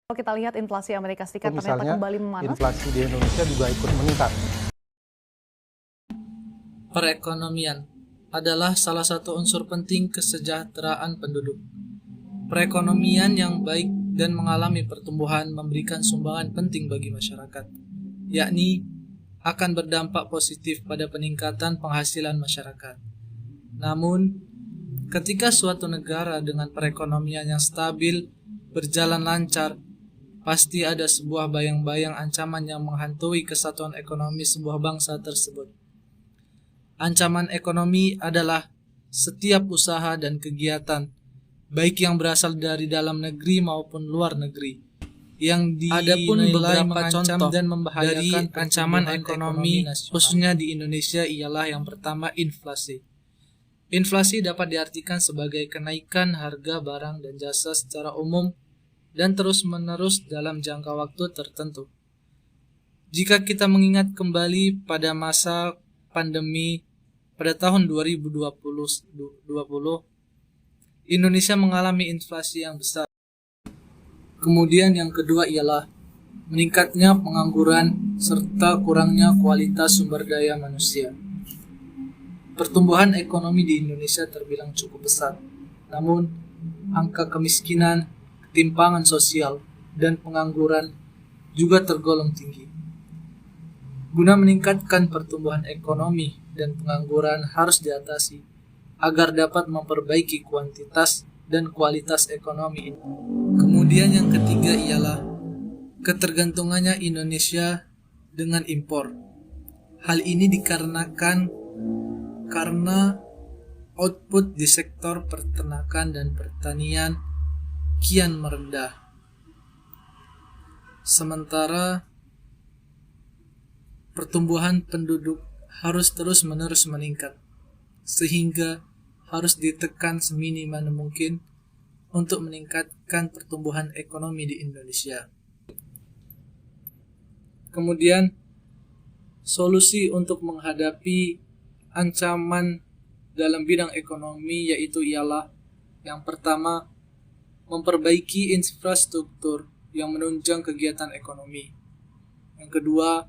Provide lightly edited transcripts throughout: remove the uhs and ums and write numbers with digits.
Kalau kita lihat inflasi Amerika Serikat ternyata misalnya kembali memanas. inflasi di Indonesia juga ikut meningkat. Perekonomian adalah salah satu unsur penting kesejahteraan penduduk. Perekonomian yang baik dan mengalami pertumbuhan memberikan sumbangan penting bagi masyarakat, yakni akan berdampak positif pada peningkatan penghasilan masyarakat. Namun, ketika suatu negara dengan perekonomian yang stabil berjalan lancar, pasti ada sebuah bayang-bayang ancaman yang menghantui kesatuan ekonomi sebuah bangsa tersebut. Ancaman ekonomi adalah setiap usaha dan kegiatan, baik yang berasal dari dalam negeri maupun luar negeri, yang dinilai mengancam dan membahayakan ancaman ekonomi khususnya di Indonesia ialah yang pertama, inflasi. Inflasi dapat diartikan sebagai kenaikan harga barang dan jasa secara umum dan terus-menerus dalam jangka waktu tertentu. Jika kita mengingat kembali pada masa pandemi pada tahun 2020, Indonesia mengalami inflasi yang besar. Kemudian yang kedua ialah meningkatnya pengangguran serta kurangnya kualitas sumber daya manusia. Pertumbuhan ekonomi di Indonesia terbilang cukup pesat, namun angka kemiskinan, ketimpangan sosial, dan pengangguran juga tergolong tinggi. Guna meningkatkan pertumbuhan ekonomi dan pengangguran harus diatasi agar dapat memperbaiki kuantitas dan kualitas ekonomi ini. Kemudian yang ketiga ialah ketergantungannya Indonesia dengan impor. Hal ini dikarenakan karena output di sektor peternakan dan pertanian kian merendah. Sementara pertumbuhan penduduk harus terus-menerus meningkat, sehingga harus ditekan seminimal mungkin untuk meningkatkan pertumbuhan ekonomi di Indonesia. Kemudian, solusi untuk menghadapi ancaman dalam bidang ekonomi yaitu ialah yang pertama, memperbaiki infrastruktur yang menunjang kegiatan ekonomi. Yang kedua,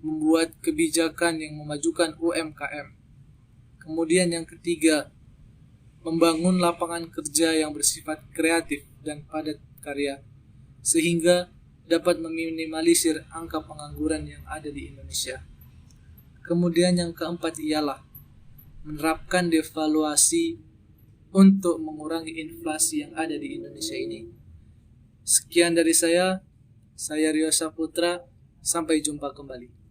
membuat kebijakan yang memajukan UMKM. Kemudian yang ketiga, membangun lapangan kerja yang bersifat kreatif dan padat karya, sehingga dapat meminimalisir angka pengangguran yang ada di Indonesia. Kemudian yang keempat ialah menerapkan devaluasi untuk mengurangi inflasi yang ada di Indonesia ini. Sekian dari saya Rio Saputra, sampai jumpa kembali.